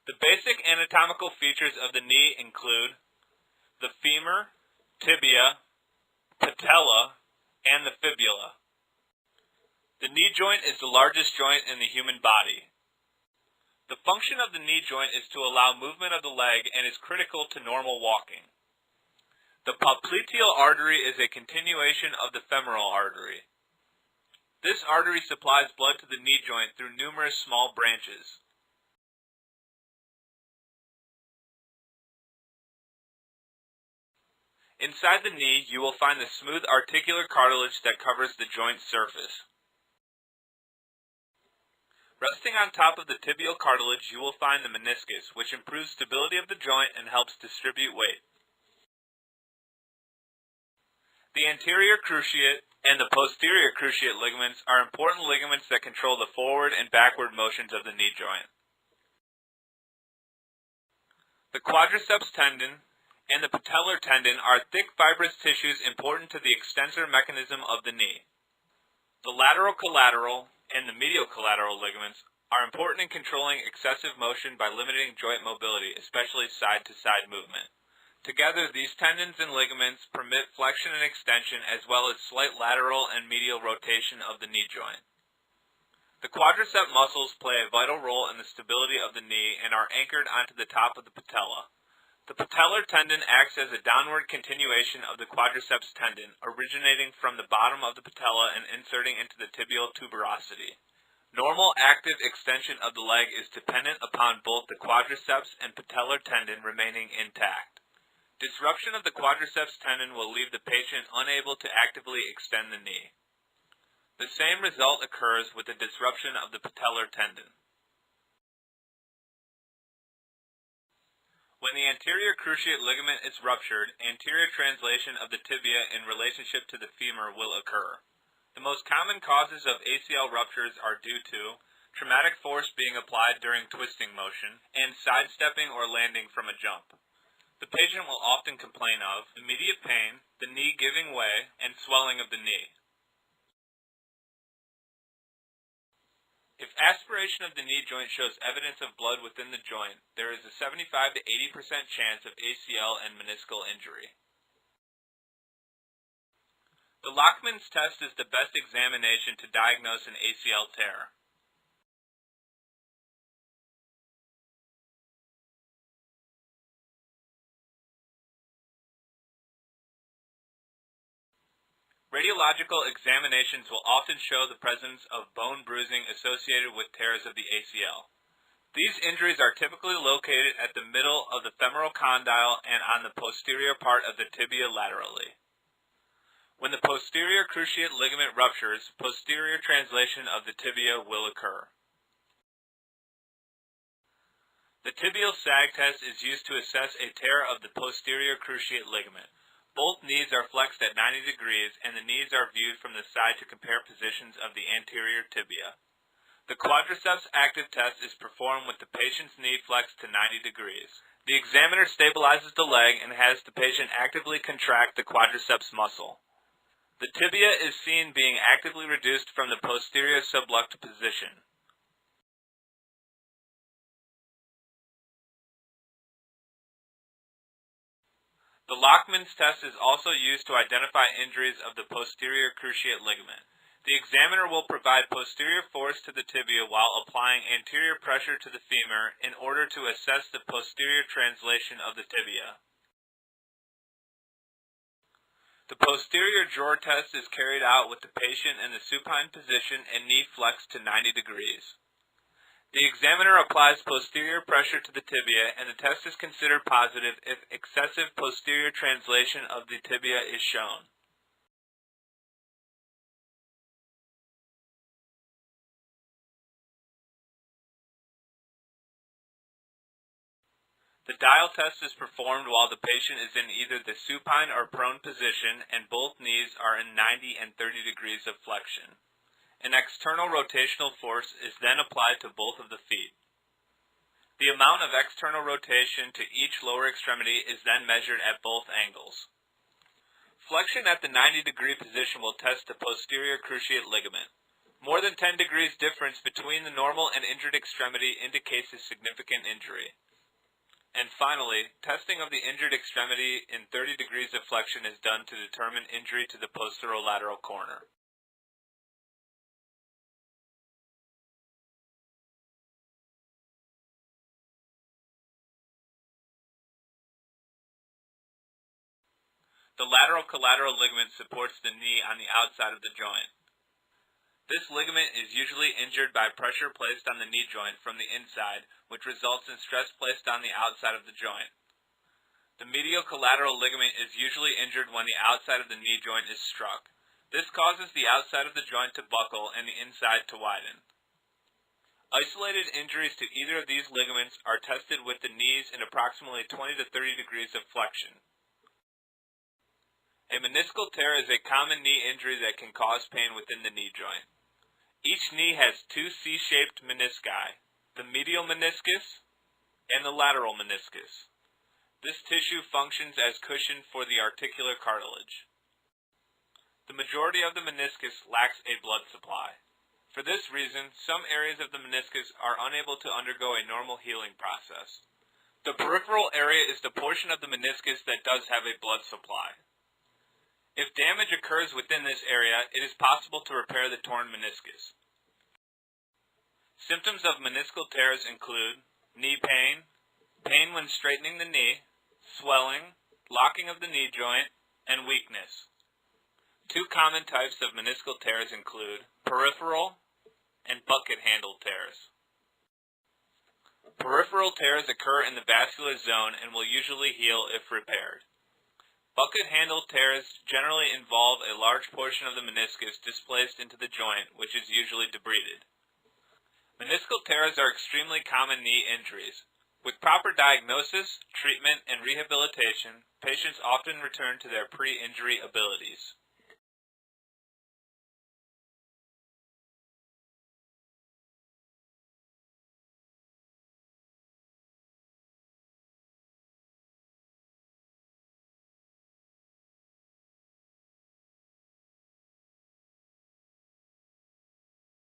The basic anatomical features of the knee include the femur, tibia, patella, and the fibula. The knee joint is the largest joint in the human body. The function of the knee joint is to allow movement of the leg and is critical to normal walking. The popliteal artery is a continuation of the femoral artery. This artery supplies blood to the knee joint through numerous small branches. Inside the knee, you will find the smooth articular cartilage that covers the joint surface. Resting on top of the tibial cartilage, you will find the meniscus, which improves stability of the joint and helps distribute weight. The anterior cruciate and the posterior cruciate ligaments are important ligaments that control the forward and backward motions of the knee joint. The quadriceps tendon and the patellar tendon are thick fibrous tissues important to the extensor mechanism of the knee. The lateral collateral and the medial collateral ligaments are important in controlling excessive motion by limiting joint mobility, especially side-to-side movement. Together, these tendons and ligaments permit flexion and extension as well as slight lateral and medial rotation of the knee joint. The quadricep muscles play a vital role in the stability of the knee and are anchored onto the top of the patella. The patellar tendon acts as a downward continuation of the quadriceps tendon, originating from the bottom of the patella and inserting into the tibial tuberosity. Normal active extension of the leg is dependent upon both the quadriceps and patellar tendon remaining intact. Disruption of the quadriceps tendon will leave the patient unable to actively extend the knee. The same result occurs with the disruption of the patellar tendon. When the anterior cruciate ligament is ruptured, anterior translation of the tibia in relationship to the femur will occur. The most common causes of ACL ruptures are due to traumatic force being applied during twisting motion and sidestepping or landing from a jump. The patient will often complain of immediate pain, the knee giving way, and swelling of the knee. If aspiration of the knee joint shows evidence of blood within the joint, there is a 75 to 80% chance of ACL and meniscal injury. The Lachman's test is the best examination to diagnose an ACL tear. Radiological examinations will often show the presence of bone bruising associated with tears of the ACL. These injuries are typically located at the middle of the femoral condyle and on the posterior part of the tibia laterally. When the posterior cruciate ligament ruptures, posterior translation of the tibia will occur. The tibial sag test is used to assess a tear of the posterior cruciate ligament. Both knees are flexed at 90 degrees and the knees are viewed from the side to compare positions of the anterior tibia. The quadriceps active test is performed with the patient's knee flexed to 90 degrees. The examiner stabilizes the leg and has the patient actively contract the quadriceps muscle. The tibia is seen being actively reduced from the posterior subluxed position. The Lachman's test is also used to identify injuries of the posterior cruciate ligament. The examiner will provide posterior force to the tibia while applying anterior pressure to the femur in order to assess the posterior translation of the tibia. The posterior drawer test is carried out with the patient in the supine position and knee flexed to 90 degrees. The examiner applies posterior pressure to the tibia and the test is considered positive if excessive posterior translation of the tibia is shown. The dial test is performed while the patient is in either the supine or prone position and both knees are in 90 and 30 degrees of flexion. An external rotational force is then applied to both of the feet. The amount of external rotation to each lower extremity is then measured at both angles. Flexion at the 90-degree position will test the posterior cruciate ligament. More than 10 degrees difference between the normal and injured extremity indicates a significant injury. And finally, testing of the injured extremity in 30 degrees of flexion is done to determine injury to the posterolateral corner. The lateral collateral ligament supports the knee on the outside of the joint. This ligament is usually injured by pressure placed on the knee joint from the inside, which results in stress placed on the outside of the joint. The medial collateral ligament is usually injured when the outside of the knee joint is struck. This causes the outside of the joint to buckle and the inside to widen. Isolated injuries to either of these ligaments are tested with the knees in approximately 20 to 30 degrees of flexion. A meniscal tear is a common knee injury that can cause pain within the knee joint. Each knee has two C-shaped menisci, the medial meniscus and the lateral meniscus. This tissue functions as cushion for the articular cartilage. The majority of the meniscus lacks a blood supply. For this reason, some areas of the meniscus are unable to undergo a normal healing process. The peripheral area is the portion of the meniscus that does have a blood supply. If damage occurs within this area, it is possible to repair the torn meniscus. Symptoms of meniscal tears include knee pain, pain when straightening the knee, swelling, locking of the knee joint, and weakness. Two common types of meniscal tears include peripheral and bucket-handled tears. Peripheral tears occur in the vascular zone and will usually heal if repaired. Bucket-handled tears generally involve a large portion of the meniscus displaced into the joint, which is usually debrided. Meniscal tears are extremely common knee injuries. With proper diagnosis, treatment, and rehabilitation, patients often return to their pre-injury abilities.